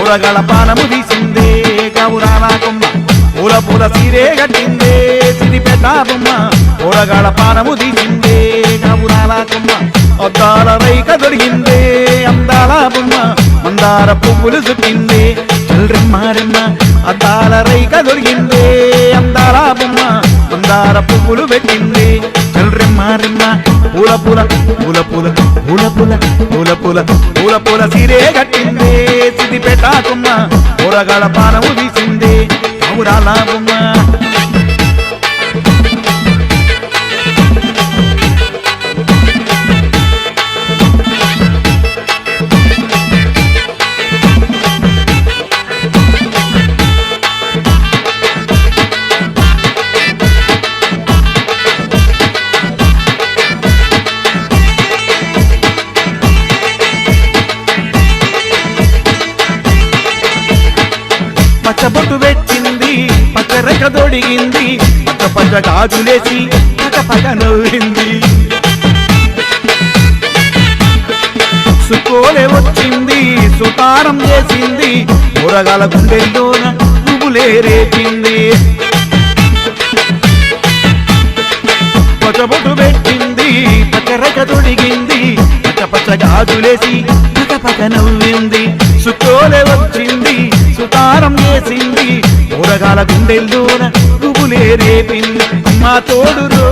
ఊరగల పానము తీసిందే గౌరాల కొమ్మ పూల పూల సీరే గట్టిందే సిరిపేట బొమ్మ ఊరగల పానము తీసిందే గౌరాల కొమ్మ అద్దాల రైక దొరికిందే అందాల బొమ్మ మందార పువ్వులు చుట్టిందే చల్రెమ్మారెమ్మ అద్దాల రైక దొరికిందే అందాల బొమ్మ మందార పువ్వులు పెట్టిందే చల్రెమ్మారెమ్మ పూల పూల పూల పూల పూల పూల పూల పూల పూల పూల సీరే గట్టిందే సిద్దిపేట కొమ్మ ఊరగాల పానము తీసిందే గౌరాల బొమ్మ పచ్చబొట్టు పెట్టింది పచ్చరెక్క దొడిగింది పచ్చ పచ్చ గాజులేసి పచ్చ పచ్చ నవ్వింది సుకోలే వచ్చింది సుతారం చేసింది ఊరగాల గుండెల్లోన నువ్వులే రేపింది పచ్చబొట్టు పెట్టింది పచ్చరెక్క దొడిగింది పచ్చ పచ్చ గాజులేసి పచ్చ పచ్చ నవ్వింది సుకోలే వచ్చింది సుతారం చేసింది ఊరగాల గుండెల్లోన నువ్వులే రేపింది అమ్మా తోడురో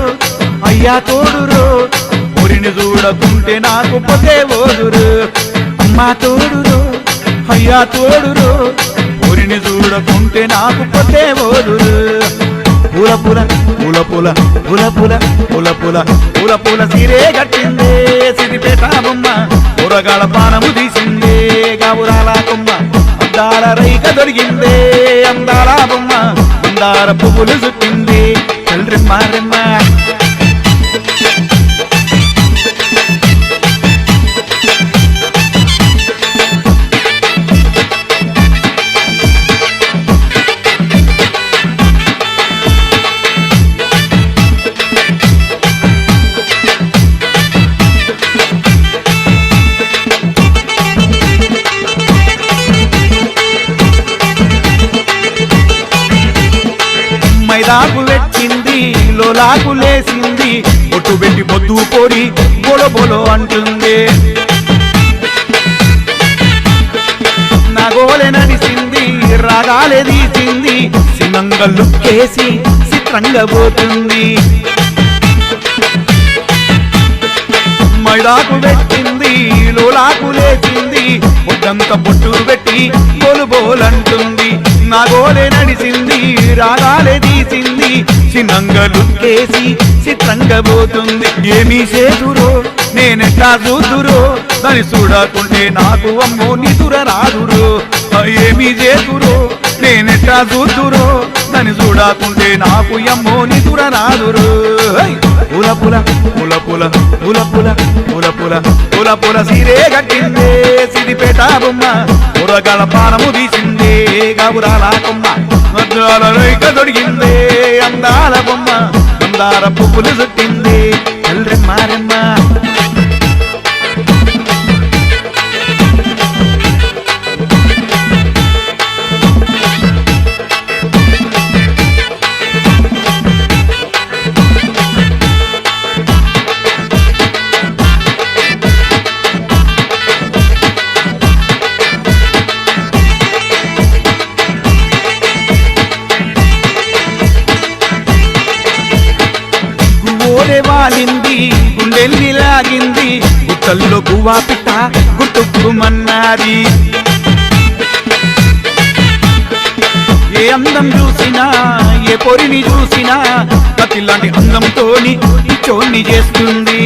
అయ్యా తోడురో ఊరిని చూడకుంటే నాకు పొతే ఓదురు అమ్మా తోడురో అయ్యా తోడురో ఊరిని చూడకుంటే నాకు పొతే ఓదురు పూల పూల పూల పూల పూల పూల పూల పూల పూల పూల సీరే గట్టిందే సిరిపేట బొమ్మ ఊరగాల పానము తీసిందే గౌరాల కొమ్మ అందాల రైక దొరికిందే అందాల బొమ్మ మందార పువ్వులు చుట్టింది చల్రెమ్మారెమ్మ మైదాకు పెట్టింది లోలాకు లేసింది ఒట్టు పెట్టి బొద్దు పొడి బోలో బోలో అంటుంది నాగోలే నడిసింది రాగాలే తీసింది సినంగల్లు కేసి చిత్రంగా పోతుంది మైదాకు పెట్టింది లోలాకు లేచింది ఒడ్డంత బొట్టు పెట్టి బోలు బోలంటుంది నాగోలే నడిసింది రాగాలే తీసింది చిన్నంగలు కేసి చిత్రంగా పోతుంది ఏమీ చేదురో నేనెట్టా చూదురో దాన్ని చూడకుంటే నాకు అమ్మో నిదుర రాదురో ఏమీ చేదురో నేనెట్టా చూదురో దాన్ని చూడకుంటే నాకు అమ్మో నిదుర రాదురో పూల పూల పూల పూల పూల పూల పూల పూల పూల పూల సీరే గట్టిందే సిరిపేట బొమ్మ ఊరగాల పానము తీసిందే గౌరాల కొమ్మ అద్దాల రైక దొడిగిందే అందాల బొమ్మ మందార పువ్వులు చుట్టిందే చల్రెమ్మారెమ్మ వాలింది గుండెల్ని లాగింది గుట్టల్లో గువ్వా పిట్ట గుట్టుకుమన్నది ఏ అందం చూసినా ఏ పొరిని చూసినా కత్తిలాంటి అందంతోని చోన్ని చేస్తుంది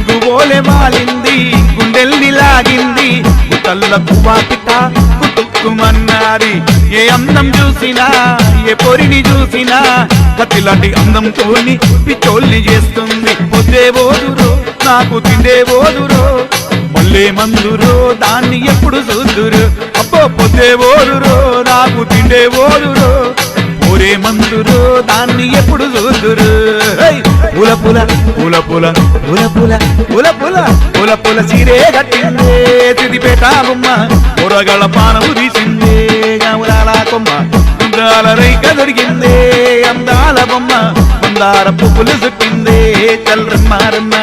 గువ్వోలే వాలింది గుండెల్ని లాగింది గుట్టల్లో గువ్వా పిట్ట గుట్టుకుమన్నది ఏ అందం చూసినా ఏ పొరిని చూసినా కత్తిలాంటి అందంతోని పిచ్చోల్ని చేస్తుంది పొద్దే బోదురో నాకు తిండే బోదురో మళ్ళీ మందురో దాన్ని ఎప్పుడు చూదురు అబ్బో పొద్దే బోదురో నాకు తిండే బోదురో పోరే మందురో దాన్ని ఎప్పుడు చూదురు పూల పూల పూల పుల పుల పుల పుల పుల పుల పుల సీరే కట్టిందే సిద్దిపేట బొమ్మ పొరగళ్ళ పానము తీసిందే గౌరాల కొమ్మ అందాల రైక దొరికిందే అందాల బొమ్మ మందార పువ్వులు చుట్టిందే చల్రమ్మారమ్మ